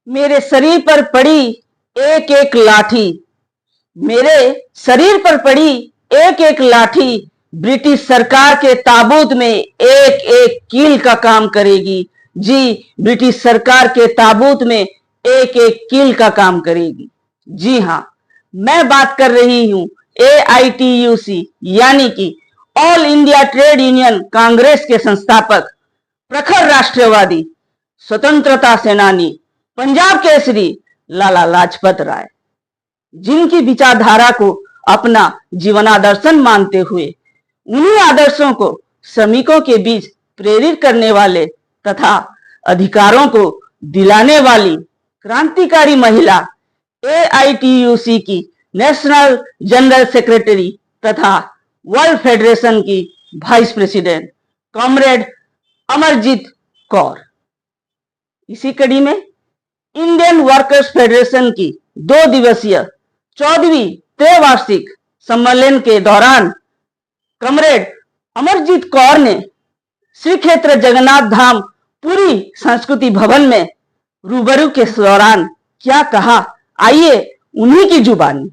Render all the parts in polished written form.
मेरे शरीर पर पड़ी एक एक लाठी, मेरे शरीर पर पड़ी एक एक लाठी ब्रिटिश सरकार के ताबूत में एक एक कील का काम करेगी। जी, ब्रिटिश सरकार के ताबूत में एक एक कील का काम करेगी। जी हाँ, मैं बात कर रही हूँ AITUC यानी कि all India trade union Congress के संस्थापक, प्रखर राष्ट्रवादी, स्वतंत्रता सेनानी, पंजाब केसरी लाला लाजपत राय, जिनकी विचारधारा को अपना जीवनादर्शन मानते हुए उन्हीं आदर्शों को श्रमिकों के बीच प्रेरित करने वाले तथा अधिकारों को दिलाने वाली क्रांतिकारी महिला, AITUC की नेशनल जनरल सेक्रेटरी तथा वर्ल्ड फेडरेशन की vice president comrade Amarjeet Kaur. इसी कड़ी में इंडियन वर्कर्स फेडरेशन की 2 दिवसीय 14वीं त्रैवार्षिक सम्मेलन के दौरान कॉमरेड अमरजीत कौर ने श्री क्षेत्र जगन्नाथ धाम पुरी संस्कृति भवन में रूबरू के दौरान क्या कहा, आइए उन्हीं की जुबानी।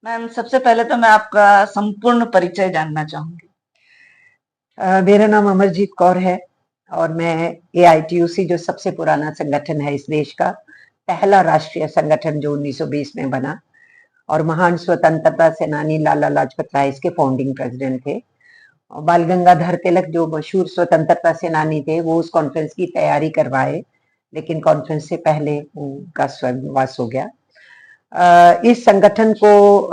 मैम, सबसे पहले तो मैं आपका संपूर्ण परिचय जानना चाहूंगी। मेरा नाम अमरजीत कौर है और मैं AITUC जो सबसे पुराना संगठन है इस देश का, पहला राष्ट्रीय संगठन जो 1920 में बना, और महान स्वतंत्रता सेनानी लाला लाजपत राय इसके फाउंडिंग प्रेसिडेंट थे। बाल गंगाधर तिलक जो मशहूर स्वतंत्रता सेनानी थे, वो उस कॉन्फ्रेंस की तैयारी करवाए, लेकिन कॉन्फ्रेंस से पहले उनका स्वर्गवास हो गया। इस संगठन को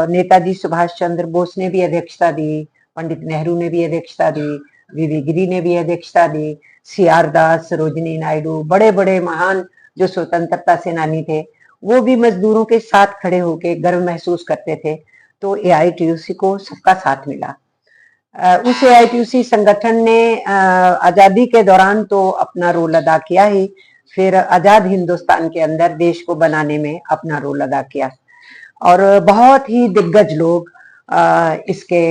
नेताजी सुभाष चंद्र बोस ने भी अध्यक्षता दी, पंडित नेहरू ने भी अध्यक्षता दी, वीवी गिरी ने भी अध्यक्षता दी, CR दास, सरोजिनी नायडू, बड़े बड़े महान जो स्वतंत्रता सेनानी थे, वो भी मजदूरों के साथ खड़े होकर गर्व महसूस करते थे। तो AITUC को सबका साथ मिला। उस AITUC संगठन ने आजादी के दौरान तो अपना रोल अदा किया ही, फिर आजाद हिंदुस्तान के अंदर देश को बनाने में अपना रोल अदा किया, और बहुत ही दिग्गज लोग इसके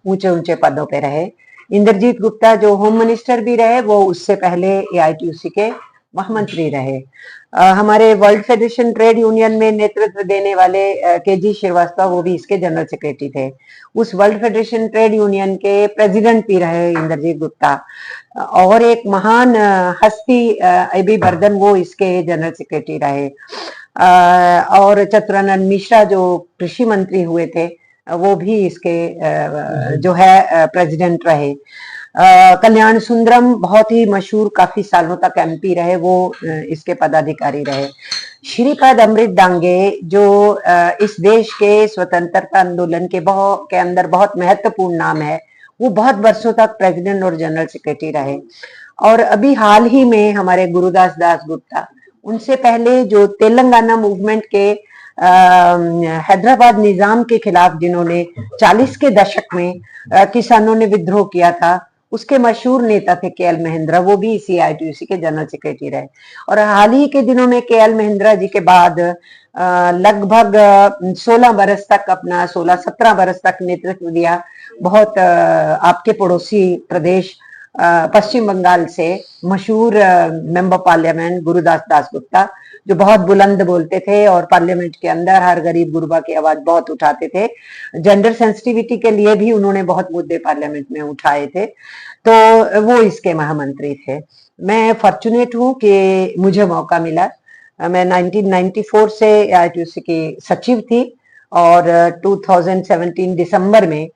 ऊंचे ऊंचे पदों पे रहे। इंद्रजीत गुप्ता जो होम मिनिस्टर भी रहे, वो उससे पहले AITUC के महामंत्री रहे। हमारे वर्ल्ड फेडरेशन ट्रेड यूनियन में नेतृत्व देने वाले KG श्रीवास्तव, वो भी इसके जनरल सेक्रेटरी थे। उस वर्ल्ड फेडरेशन ट्रेड यूनियन के प्रेसिडेंट भी रहे इंद्रजीत गुप्ता। और एक महान हस्ती AB बर्दन, वो इसके जनरल सेक्रेटरी रहे। और चतुरानंद मिश्रा जो कृषि मंत्री हुए थे, वो भी इसके जो है प्रेसिडेंट रहे। कल्याण सुंदरम बहुत ही मशहूर, काफी सालों तक MP रहे, वो इसके पदाधिकारी रहे। श्रीपाद अमृत डांगे जो इस देश के स्वतंत्रता आंदोलन के अंदर बहुत महत्वपूर्ण नाम है, वो बहुत वर्षों तक प्रेसिडेंट और जनरल सेक्रेटरी रहे। और अभी हाल ही में हमारे गुरुदास दास गुप्ता, उनसे पहले जो तेलंगाना मूवमेंट के हैदराबाद निजाम के खिलाफ जिन्होंने 40 के दशक में किसानों ने विद्रोह किया था, उसके मशहूर नेता थे KL महेंद्रा, वो भी इसी AITUC के जनरल सेक्रेटरी रहे। और हाल ही के दिनों में KL महेंद्रा जी के बाद लगभग 16 बरस तक, अपना 16-17 बरस तक नेतृत्व दिया बहुत आपके पड़ोसी प्रदेश पश्चिम बंगाल से मशहूर मेंबर पार्लियामेंट गुरुदास दास गुप्ता, जो बहुत बुलंद बोलते थे और पार्लियामेंट के अंदर हर गरीब गुरबा की आवाज बहुत उठाते थे। जेंडर सेंसिटिविटी के लिए भी उन्होंने बहुत मुद्दे पार्लियामेंट में उठाए थे, तो वो इसके महामंत्री थे। मैं फॉर्चुनेट हूँ कि मुझे मौका मिला। मैं 1994 से AITUC की सचिव थी और 2017 दिसंबर में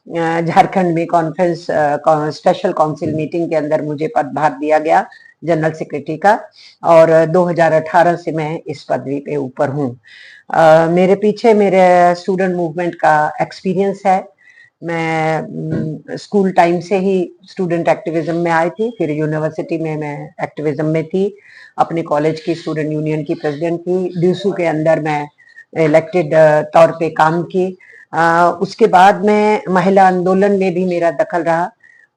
झारखंड में कॉन्फ्रेंस स्पेशल काउंसिल मीटिंग के अंदर मुझे पदभार दिया गया जनरल सेक्रेटरी का, और 2018 से मैं इस पदवी पे ऊपर हूँ। मेरे पीछे मेरे स्टूडेंट मूवमेंट का एक्सपीरियंस है। मैं स्कूल टाइम से ही स्टूडेंट एक्टिविज्म में आई थी, फिर यूनिवर्सिटी में मैं एक्टिविज्म में थी, अपने कॉलेज की स्टूडेंट यूनियन की प्रेसिडेंट थी, DUSU के अंदर मैं इलेक्टेड तौर पे काम की। उसके बाद में महिला आंदोलन में भी मेरा दखल रहा।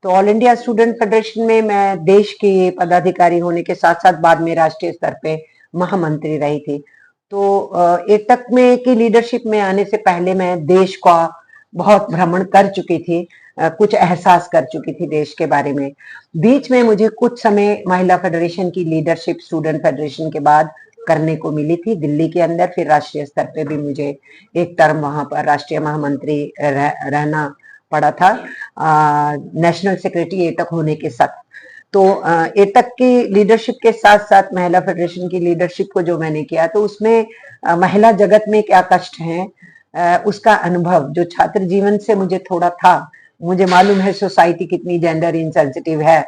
तो ऑल इंडिया स्टूडेंट फेडरेशन में मैं देश की पदाधिकारी होने के साथ साथ बाद में राष्ट्रीय स्तर पे महामंत्री रही थी। तो एकक में की लीडरशिप में आने से पहले मैं देश का बहुत भ्रमण कर चुकी थी। कुछ एहसास कर चुकी थी देश के बारे में। बीच में मुझे कुछ समय महिला फेडरेशन की लीडरशिप स्टूडेंट फेडरेशन के बाद करने को मिली थी दिल्ली के अंदर। फिर राष्ट्रीय स्तर पे भी मुझे एक टर्म वहां पर राष्ट्रीय महामंत्री रहना पड़ा था नेशनल सेक्रेटरी एटक होने के साथ। तो एटक की लीडरशिप के साथ साथ महिला फेडरेशन की लीडरशिप को जो मैंने किया, तो उसमें महिला जगत में क्या कष्ट है उसका अनुभव जो छात्र जीवन से मुझे थोड़ा था। मुझे मालूम है सोसाइटी कितनी जेंडर इनसेंसिटिव है,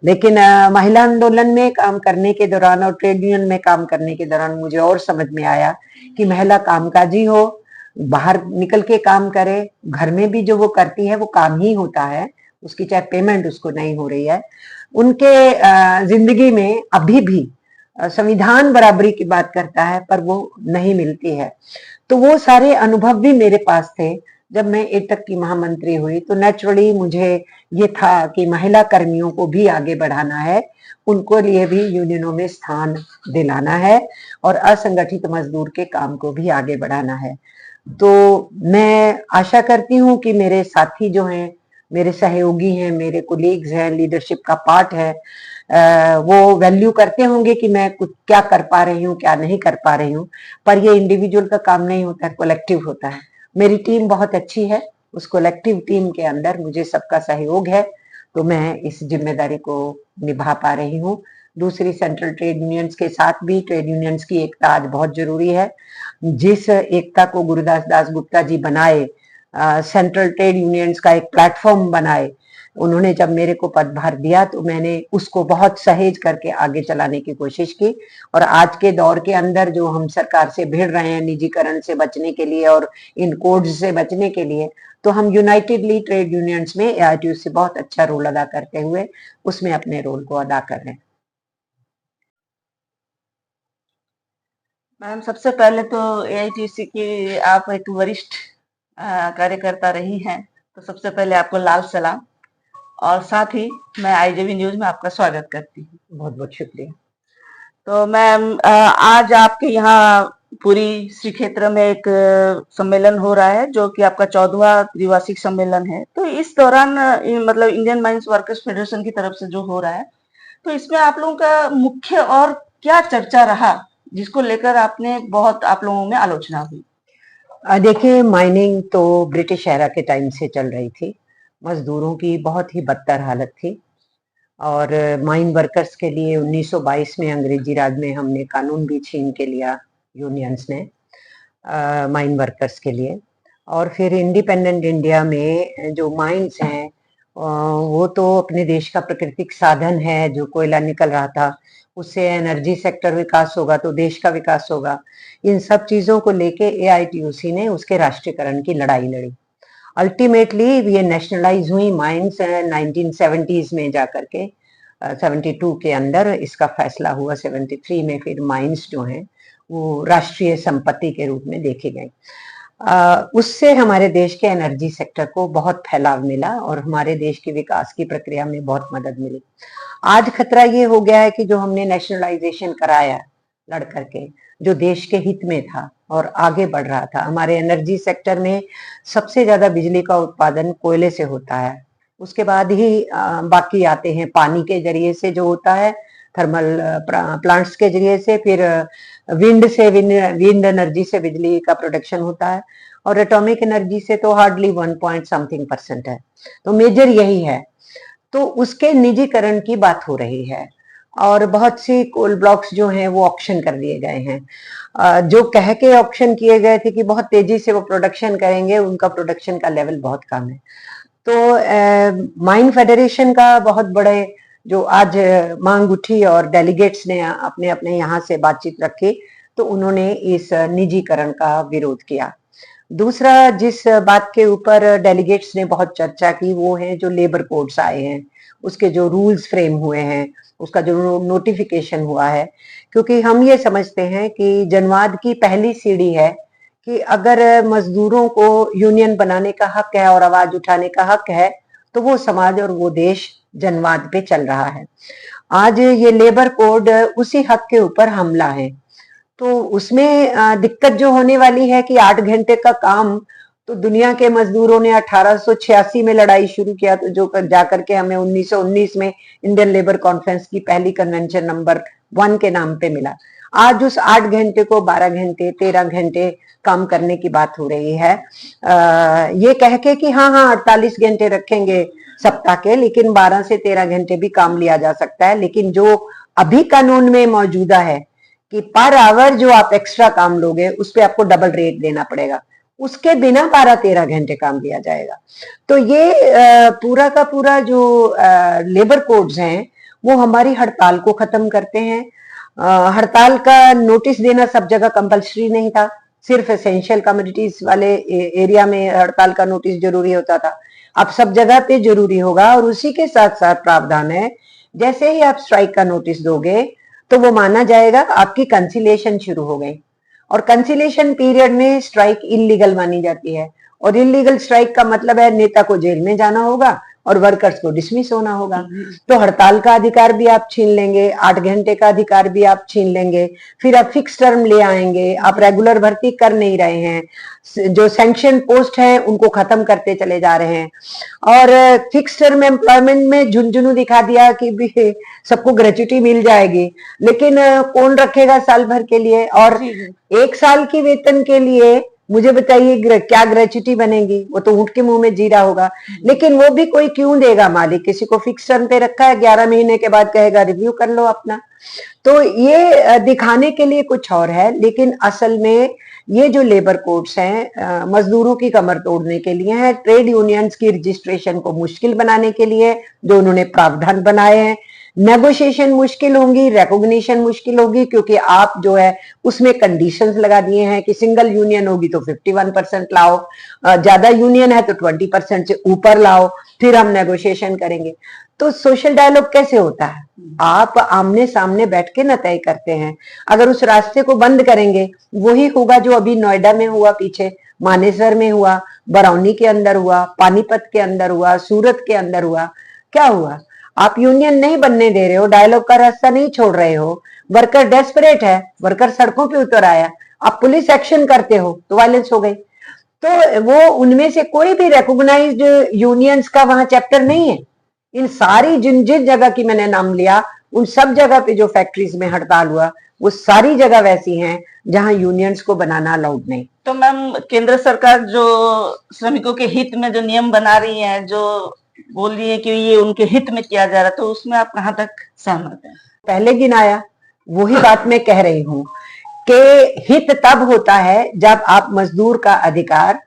लेकिन महिला आंदोलन में काम करने के दौरान और ट्रेड यूनियन में काम करने के दौरान मुझे और समझ में आया कि महिला कामकाजी हो, बाहर निकल के काम करे, घर में भी जो वो करती है वो काम ही होता है, उसकी चाहे पेमेंट उसको नहीं हो रही है। उनके जिंदगी में अभी भी संविधान बराबरी की बात करता है पर वो नहीं मिलती है। तो वो सारे अनुभव भी मेरे पास थे जब मैं एटक की महामंत्री हुई। तो नेचुरली मुझे ये था कि महिला कर्मियों को भी आगे बढ़ाना है, उनको लिए भी यूनियनों में स्थान दिलाना है और असंगठित मजदूर के काम को भी आगे बढ़ाना है। तो मैं आशा करती हूँ कि मेरे साथी जो हैं, मेरे सहयोगी हैं, मेरे कोलीग्स हैं, लीडरशिप का पार्ट है, वो वैल्यू करते होंगे कि मैं कुछ क्या कर पा रही हूँ, क्या नहीं कर पा रही हूँ। पर ये इंडिविजुअल का काम नहीं होता है, कलेक्टिव होता है। मेरी टीम बहुत अच्छी है, उस कलेक्टिव टीम के अंदर मुझे सबका सहयोग है, तो मैं इस जिम्मेदारी को निभा पा रही हूँ। दूसरी सेंट्रल ट्रेड यूनियंस के साथ भी ट्रेड यूनियंस की एकता आज बहुत जरूरी है। जिस एकता को गुरुदास दास गुप्ता जी बनाए, सेंट्रल ट्रेड यूनियंस का एक प्लेटफॉर्म बनाए, उन्होंने जब मेरे को पदभार दिया तो मैंने उसको बहुत सहेज करके आगे चलाने की कोशिश की। और आज के दौर के अंदर जो हम सरकार से भिड़ रहे हैं निजीकरण से बचने के लिए और इन कोड्स से बचने के लिए, तो हम यूनाइटेडली ट्रेड यूनियंस में एआईटीयू से बहुत अच्छा रोल अदा करते हुए उसमें अपने रोल को अदा कर रहे हैं। मैम, सबसे पहले तो एआईटीसी की आप एक वरिष्ठ कार्यकर्ता रही हैं, तो सबसे पहले आपको लाल सलाम। और साथ ही मैं आईजेवी न्यूज में आपका स्वागत करती हूँ। बहुत बहुत शुक्रिया। तो मैम, आज आपके यहाँ पूरी श्री क्षेत्र में एक सम्मेलन हो रहा है जो कि आपका 14वां द्विवार्षिक सम्मेलन है। तो इस दौरान मतलब इंडियन माइंस वर्कर्स फेडरेशन की तरफ से जो हो रहा है, तो इसमें आप लोगों का मुख्य और क्या चर्चा रहा जिसको लेकर आपने बहुत आप लोगों में आलोचना हुई? देखिए, माइनिंग तो ब्रिटिश एरा के टाइम से चल रही थी, मजदूरों की बहुत ही बदतर हालत थी और माइन वर्कर्स के लिए 1922 में अंग्रेजी राज में हमने कानून भी छीन के लिया यूनियंस ने माइन वर्कर्स के लिए। और फिर इंडिपेंडेंट इंडिया में जो माइंस हैं वो तो अपने देश का प्राकृतिक साधन है, जो कोयला निकल रहा था उससे एनर्जी सेक्टर विकास होगा तो देश का विकास होगा। इन सब चीजों को लेके एआईटीयूसी ने उसके राष्ट्रीयकरण की लड़ाई लड़ी। अल्टीमेटली ये नेशनलाइज हुई माइंस 1970s में जाकर के 72 के अंदर इसका फैसला हुआ। 73 में फिर माइंस जो हैं वो राष्ट्रीय संपत्ति के रूप में देखे गए। उससे हमारे देश के एनर्जी सेक्टर को बहुत फैलाव मिला और हमारे देश के विकास की प्रक्रिया में बहुत मदद मिली। आज खतरा ये हो गया है कि जो हमने नेशनलाइजेशन कराया लड़ करके, जो देश के हित में था और आगे बढ़ रहा था, हमारे एनर्जी सेक्टर में सबसे ज्यादा बिजली का उत्पादन कोयले से होता है, उसके बाद ही बाकी आते हैं पानी के जरिए से जो होता है, थर्मल प्लांट्स के जरिए से, फिर विंड एनर्जी से बिजली का प्रोडक्शन होता है और एटॉमिक एनर्जी से तो हार्डली 1 पॉइंट समथिंग % है। तो मेजर यही है। तो उसके निजीकरण की बात हो रही है और बहुत सी कोल ब्लॉक्स जो हैं वो ऑक्शन कर दिए गए हैं। जो कह के ऑक्शन किए गए थे कि बहुत तेजी से वो प्रोडक्शन करेंगे, उनका प्रोडक्शन का लेवल बहुत कम है। तो माइन फेडरेशन का बहुत बड़े जो आज मांग उठी और डेलीगेट्स ने अपने अपने यहाँ से बातचीत रखी, तो उन्होंने इस निजीकरण का विरोध किया। दूसरा जिस बात के ऊपर डेलीगेट्स ने बहुत चर्चा की वो है जो लेबर कोड्स आए हैं, उसके जो रूल्स फ्रेम हुए हैं, उसका जो नोटिफिकेशन हुआ है। क्योंकि हम ये समझते हैं कि जनवाद की पहली सीढ़ी है कि अगर मजदूरों को यूनियन बनाने का हक है और आवाज उठाने का हक है तो वो समाज और वो देश जनवाद पे चल रहा है। आज ये लेबर कोड उसी हक के ऊपर हमला है। तो उसमें दिक्कत जो होने वाली है कि 8 घंटे का काम तो दुनिया के मजदूरों ने 1886 में लड़ाई शुरू किया, तो जो जाकर के हमें 1919 में इंडियन लेबर कॉन्फ्रेंस की पहली कन्वेंशन नंबर 1 के नाम पे मिला। आज उस 8 घंटे को 12 घंटे 13 घंटे काम करने की बात हो रही है। ये कह के कि हाँ 48 घंटे रखेंगे सप्ताह के, लेकिन 12 से 13 घंटे भी काम लिया जा सकता है। लेकिन जो अभी कानून में मौजूदा है कि पर आवर जो आप एक्स्ट्रा काम लोगे उस पर आपको डबल रेट देना पड़ेगा, उसके बिना 12-13 घंटे काम लिया जाएगा। तो ये पूरा का पूरा जो लेबर कोड्स हैं वो हमारी हड़ताल को खत्म करते हैं। हड़ताल का नोटिस देना सब जगह कंपलसरी नहीं था, सिर्फ एसेंशियल कम्युनिटीज वाले एरिया में हड़ताल का नोटिस जरूरी होता था। अब सब जगह पे जरूरी होगा, और उसी के साथ साथ प्रावधान है जैसे ही आप स्ट्राइक का नोटिस दोगे तो वो माना जाएगा आपकी कंसिलिएशन शुरू हो गई, और कंसिलिएशन पीरियड में स्ट्राइक इलीगल मानी जाती है। और इलीगल स्ट्राइक का मतलब है नेता को जेल में जाना होगा और वर्कर्स को डिसमिस होना होगा। तो हड़ताल का अधिकार भी आप छीन लेंगे, 8 घंटे का अधिकार भी आप छीन लेंगे, फिर आप फिक्स टर्म ले आएंगे, आप रेगुलर भर्ती कर नहीं रहे हैं, जो सैंक्शन पोस्ट हैं उनको खत्म करते चले जा रहे हैं, और फिक्स टर्म एम्प्लॉयमेंट में झुंझुनू दिखा दिया कि भी सबको ग्रेच्युटी मिल जाएगी, लेकिन कौन रखेगा साल भर के लिए? और 1 साल की वेतन के लिए मुझे बताइए क्या ग्रेच्युटी बनेगी? वो तो ऊंट के मुंह में जीरा होगा। लेकिन वो भी कोई क्यों देगा? मालिक किसी को फिक्स टर्म पे रखा है, 11 महीने के बाद कहेगा रिव्यू कर लो अपना। तो ये दिखाने के लिए कुछ और है, लेकिन असल में ये जो लेबर कोड्स हैं मजदूरों की कमर तोड़ने के लिए है, ट्रेड यूनियंस की रजिस्ट्रेशन को मुश्किल बनाने के लिए जो उन्होंने प्रावधान बनाए हैं। नेगोशिएशन मुश्किल होंगी, रिकॉग्निशन मुश्किल होगी, क्योंकि आप जो है उसमें कंडीशंस लगा दिए हैं कि सिंगल यूनियन होगी तो 51% लाओ, ज्यादा यूनियन है तो 20% से ऊपर लाओ, फिर हम नेगोशिएशन करेंगे। तो सोशल डायलॉग कैसे होता है? आप आमने सामने बैठ के न तय करते हैं। अगर उस रास्ते को बंद करेंगे वही होगा जो अभी नोएडा में हुआ, पीछे मानेसर में हुआ, बरौनी के अंदर हुआ, पानीपत के अंदर हुआ, सूरत के अंदर हुआ। क्या हुआ? आप यूनियन नहीं बनने दे रहे हो, डायलॉग का रास्ता नहीं छोड़ रहे हो, वर्कर डेस्परेट है, वर्कर सड़कों पे उतर आया, आप पुलिस एक्शन करते हो तो वायलेंस हो गई। तो वो उनमें से कोई भी रिकॉग्नाइज्ड यूनियंस का वहां चैप्टर नहीं है। इन सारी जिन जिन जगह की मैंने नाम लिया उन सब जगह पे जो फैक्ट्रीज में हड़ताल हुआ वो सारी जगह वैसी हैं जहां यूनियंस को बनाना अलाउड नहीं। तो मैम केंद्र सरकार जो श्रमिकों के हित में जो नियम बना रही है, जो बोल रही है कि ये उनके हित में किया जा रहा है, तो उसमें आप कहाँ तक सहमत हैं? पहले गिनाया वही बात मैं कह रही हूँ कि हित तब होता है जब आप मजदूर का अधिकार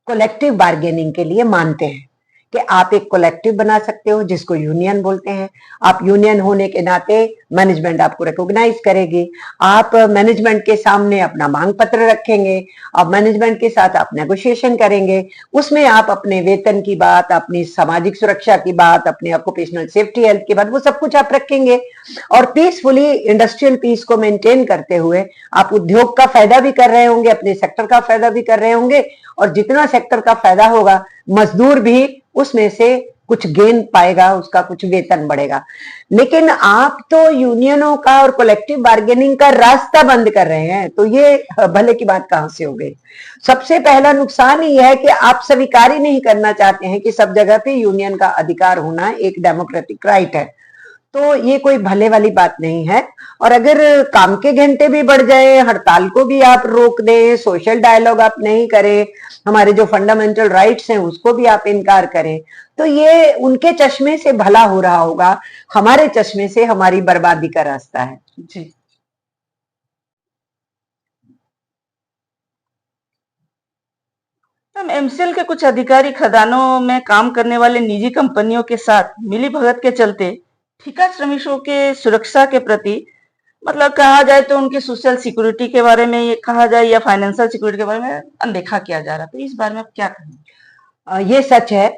कलेक्टिव बार्गेनिंग के लिए मानते हैं कि आप एक कलेक्टिव बना सकते हो जिसको यूनियन बोलते हैं। आप यूनियन होने के नाते मैनेजमेंट आपको रिकॉग्नाइज करेगी, आप मैनेजमेंट के सामने अपना मांग पत्र रखेंगे, आप मैनेजमेंट के साथ आप नेगोशिएशन करेंगे, उसमें आप अपने वेतन की बात, अपनी सामाजिक सुरक्षा की बात, अपने ऑक्यूपेशनल सेफ्टी हेल्थ की बात, वो सब कुछ आप रखेंगे, और पीसफुली इंडस्ट्रियल पीस को मेंटेन करते हुए आप उद्योग का फायदा भी कर रहे होंगे, अपने सेक्टर का फायदा भी कर रहे होंगे, और जितना सेक्टर का फायदा होगा मजदूर भी उसमें से कुछ गेन पाएगा, उसका कुछ वेतन बढ़ेगा। लेकिन आप तो यूनियनों का और कलेक्टिव बार्गेनिंग का रास्ता बंद कर रहे हैं, तो ये भले की बात कहां से हो गई? सबसे पहला नुकसान ये है कि आप स्वीकार ही नहीं करना चाहते हैं कि सब जगह पे यूनियन का अधिकार होना एक डेमोक्रेटिक राइट है। तो ये कोई भले वाली बात नहीं है। और अगर काम के घंटे भी बढ़ जाए, हड़ताल को भी आप रोक दें, सोशल डायलॉग आप नहीं करें, हमारे जो फंडामेंटल राइट्स हैं उसको भी आप इनकार करें, तो ये उनके चश्मे से भला हो रहा होगा, हमारे चश्मे से हमारी बर्बादी का रास्ता है। जी। मैम एमसीएल के कुछ अधिकारी खदानों में काम करने वाले निजी कंपनियों के साथ मिलीभगत के चलते ठेका श्रमिकों के सुरक्षा के प्रति, मतलब कहा जाए तो उनकी सोशल सिक्योरिटी के बारे में ये कहा जाए या फाइनेंशियल सिक्योरिटी के बारे में अनदेखा किया जा रहा है, तो इस बारे में आप क्या कहेंगे? ये सच है,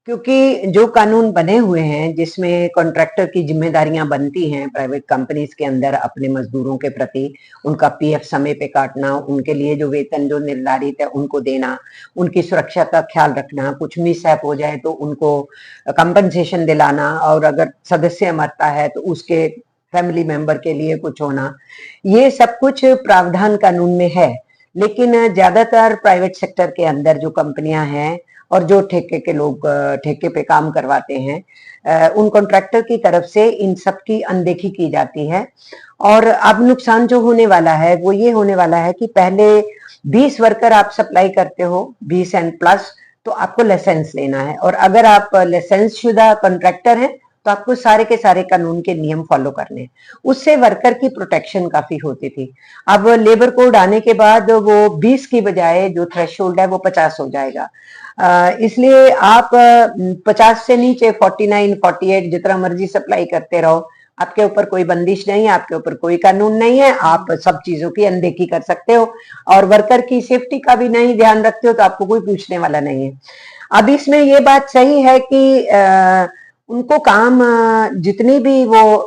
क्योंकि जो कानून बने हुए हैं जिसमें कॉन्ट्रैक्टर की जिम्मेदारियां बनती हैं प्राइवेट कंपनीज के अंदर अपने मजदूरों के प्रति, उनका पीएफ समय पे काटना, उनके लिए जो वेतन जो निर्धारित है उनको देना, उनकी सुरक्षा का ख्याल रखना, कुछ मिसहैप हो जाए तो उनको कंपनसेशन दिलाना, और अगर सदस्य मरता है तो उसके फैमिली मेंबर के लिए कुछ होना, ये सब कुछ प्रावधान कानून में है। लेकिन ज्यादातर प्राइवेट सेक्टर के अंदर जो कंपनियां हैं और जो ठेके के लोग ठेके पे काम करवाते हैं, उन कॉन्ट्रैक्टर की तरफ से इन सब की अनदेखी की जाती है। और अब नुकसान जो होने वाला है वो ये होने वाला है कि पहले 20 वर्कर आप सप्लाई करते हो, 20 एंड प्लस, तो आपको लाइसेंस लेना है, और अगर आप लाइसेंस शुदा कॉन्ट्रैक्टर हैं तो आपको सारे के सारे कानून के नियम फॉलो करने हैं। उससे वर्कर की प्रोटेक्शन काफी होती थी। अब लेबर कोड आने के बाद वो 20 की बजाय जो थ्रेशोल्ड है वो 50 हो जाएगा। इसलिए आप 50 से नीचे 49, 48 जितना मर्जी सप्लाई करते रहो, आपके ऊपर कोई बंदिश नहीं है, आपके ऊपर कोई कानून नहीं है, आप सब चीजों की अनदेखी कर सकते हो और वर्कर की सेफ्टी का भी नहीं ध्यान रखते हो तो आपको कोई पूछने वाला नहीं है। अब इसमें ये बात सही है कि उनको काम जितनी भी वो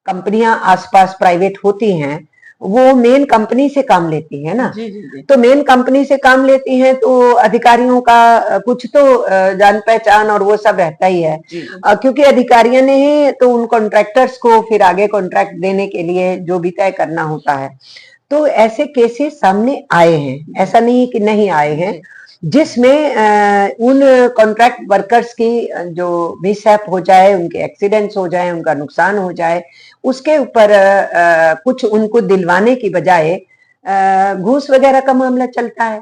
कंपनियां आसपास प्राइवेट होती हैं वो मेन कंपनी से काम लेती है ना। जी जी जी। तो मेन कंपनी से काम लेती हैं तो अधिकारियों का कुछ तो जान पहचान और वो सब रहता ही है, क्योंकि अधिकारियों ने ही तो उन कॉन्ट्रैक्टर्स को फिर आगे कॉन्ट्रैक्ट देने के लिए जो भी तय करना होता है। तो ऐसे केसेस सामने आए हैं, ऐसा नहीं कि नहीं आए हैं, जिसमें उन कॉन्ट्रैक्ट वर्कर्स की जो मिसहैप हो जाए, उनके एक्सीडेंट्स हो जाए, उनका नुकसान हो जाए, उसके ऊपर कुछ उनको दिलवाने की बजाय घूस वगैरह का मामला चलता है।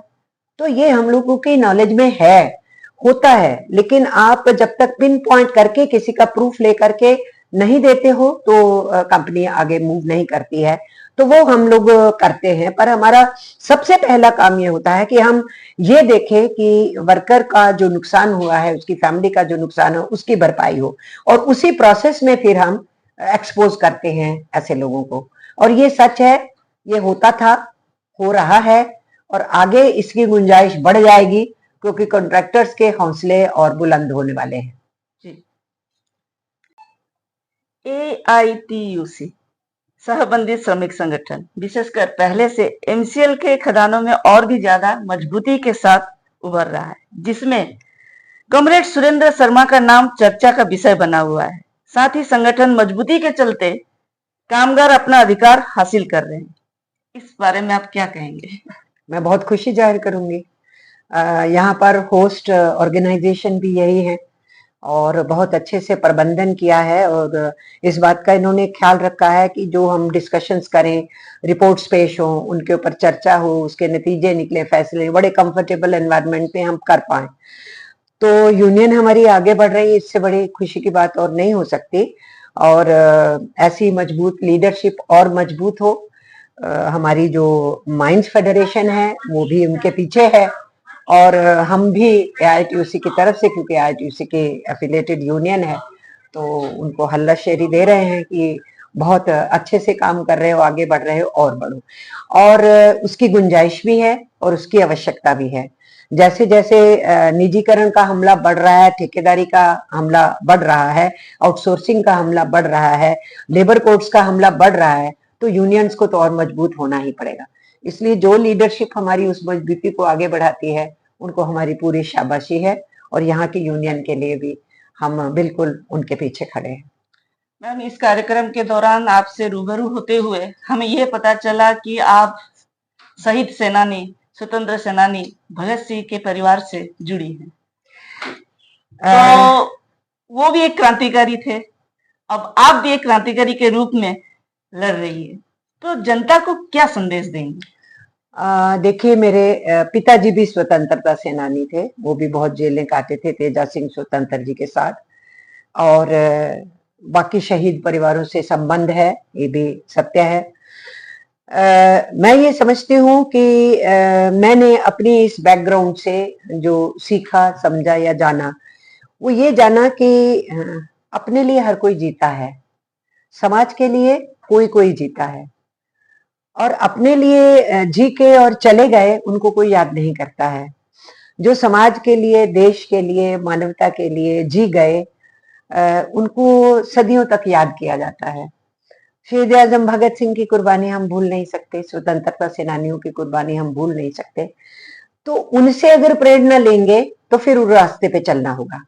तो ये हम लोगों की नॉलेज में है, होता है, लेकिन आप जब तक पिन पॉइंट करके किसी का प्रूफ लेकर के नहीं देते हो तो कंपनी आगे मूव नहीं करती है। तो वो हम लोग करते हैं, पर हमारा सबसे पहला काम ये होता है कि हम ये देखें कि वर्कर का जो नुकसान हुआ है, उसकी फैमिली का जो नुकसान है, उसकी भरपाई हो, और उसी प्रोसेस में फिर हम एक्सपोज करते हैं ऐसे लोगों को। और ये सच है, ये होता था, हो रहा है, और आगे इसकी गुंजाइश बढ़ जाएगी क्योंकि कॉन्ट्रैक्टर्स के हौसले और बुलंद होने वाले हैं। AITUC सहबंधित श्रमिक संगठन विशेषकर पहले से MCL के खदानों में और भी ज्यादा मजबूती के साथ उभर रहा है, जिसमें कॉमरेड सुरेंद्र शर्मा का नाम चर्चा का विषय बना हुआ है। साथ ही संगठन मजबूती के चलते कामगार अपना अधिकार हासिल कर रहे हैं। इस बारे में आप क्या कहेंगे? मैं बहुत खुशी जाहिर करूंगी। यहाँ पर होस्ट ऑर्गेनाइजेशन भी यही है और बहुत अच्छे से प्रबंधन किया है, और इस बात का इन्होंने ख्याल रखा है कि जो हम डिस्कशंस करें, रिपोर्ट्स पेश हो, उनके ऊपर चर्चा हो, उसके नतीजे निकले, फैसले बड़े कंफर्टेबल एनवायरनमेंट में हम कर पाए। तो यूनियन हमारी आगे बढ़ रही है, इससे बड़ी खुशी की बात और नहीं हो सकती। और ऐसी मजबूत लीडरशिप और मजबूत हो। हमारी जो माइंस फेडरेशन है वो भी उनके पीछे है, और हम भी AITUC की तरफ से, क्योंकि AITUC के एफिलिएटेड यूनियन है, तो उनको हल्लाशेरी दे रहे हैं कि बहुत अच्छे से काम कर रहे हो, आगे बढ़ रहे हो और बढ़ो। और उसकी गुंजाइश भी है और उसकी आवश्यकता भी है। जैसे जैसे निजीकरण का हमला बढ़ रहा है, ठेकेदारी का हमला बढ़ रहा है, आउटसोर्सिंग का हमला बढ़ रहा है, लेबर कोड्स का हमला बढ़ रहा है, तो यूनियंस को तो और मजबूत होना ही पड़ेगा। इसलिए जो लीडरशिप हमारी उस मजबूती को आगे बढ़ाती है, उनको हमारी पूरी शाबाशी है, और यहाँ की यूनियन के लिए भी हम बिल्कुल उनके पीछे खड़े हैं। मैम, इस कार्यक्रम के दौरान आपसे रूबरू होते हुए हमें ये पता चला कि आप शहीद सेनानी, स्वतंत्र सेनानी भगत सिंह के परिवार से जुड़ी हैं। तो वो भी एक क्रांतिकारी थे, अब आप भी एक क्रांतिकारी के रूप में लड़ रही है, तो जनता को क्या संदेश देंगे? देखिए, मेरे पिताजी भी स्वतंत्रता सेनानी थे, वो भी बहुत जेलें काटे थे तेजा सिंह स्वतंत्र जी के साथ, और बाकी शहीद परिवारों से संबंध है, ये भी सत्य है। मैं ये समझती हूँ कि मैंने अपनी इस बैकग्राउंड से जो सीखा, समझा या जाना, वो ये जाना कि अपने लिए हर कोई जीता है, समाज के लिए कोई कोई जीता है, और अपने लिए जी के और चले गए उनको कोई याद नहीं करता है। जो समाज के लिए, देश के लिए, मानवता के लिए जी गए, उनको सदियों तक याद किया जाता है। शहीद आजम भगत सिंह की कुर्बानी हम भूल नहीं सकते, स्वतंत्रता सेनानियों की कुर्बानी हम भूल नहीं सकते। तो उनसे अगर प्रेरणा लेंगे तो फिर उस रास्ते पे चलना होगा,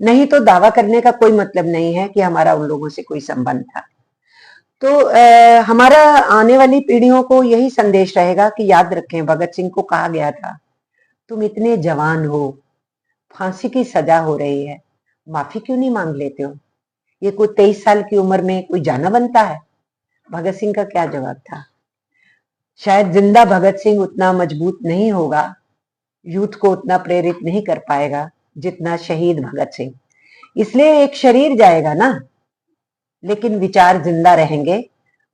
नहीं तो दावा करने का कोई मतलब नहीं है कि हमारा उन लोगों से कोई संबंध था। तो हमारा आने वाली पीढ़ियों को यही संदेश रहेगा कि याद रखें, भगत सिंह को कहा गया था, तुम इतने जवान हो, फांसी की सजा हो रही है, माफी क्यों नहीं मांग लेते हो? ये कोई 23 साल की उम्र में कोई जाना बनता है? भगत सिंह का क्या जवाब था? शायद जिंदा भगत सिंह उतना मजबूत नहीं होगा, यूथ को उतना प्रेरित नहीं कर पाएगा जितना शहीद भगत सिंह। इसलिए एक शरीर जाएगा ना, लेकिन विचार जिंदा रहेंगे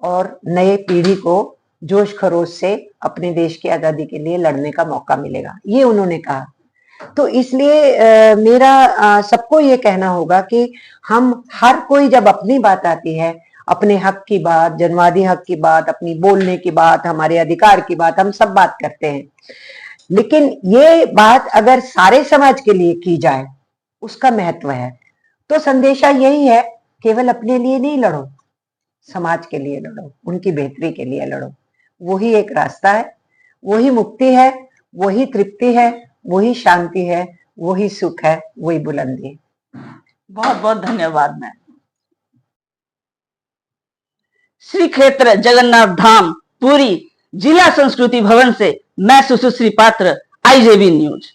और नए पीढ़ी को जोश खरोश से अपने देश की आजादी के लिए लड़ने का मौका मिलेगा, ये उन्होंने कहा। तो इसलिए मेरा सबको ये कहना होगा कि हम हर कोई जब अपनी बात आती है, अपने हक की बात, जन्मवादी हक की बात, अपनी बोलने की बात, हमारे अधिकार की बात, हम सब बात करते हैं, लेकिन ये बात अगर सारे समाज के लिए की जाए, उसका महत्व है। तो संदेशा यही है, केवल अपने लिए नहीं लड़ो, समाज के लिए लड़ो, उनकी बेहतरी के लिए लड़ो। वही एक रास्ता है, वही मुक्ति है, वही तृप्ति है, वही शांति है, वही सुख है, वही बुलंदी है। बहुत बहुत धन्यवाद मैम। श्री क्षेत्र जगन्नाथ धाम पुरी जिला संस्कृति भवन से मैं सुश्री पात्र, IJB न्यूज।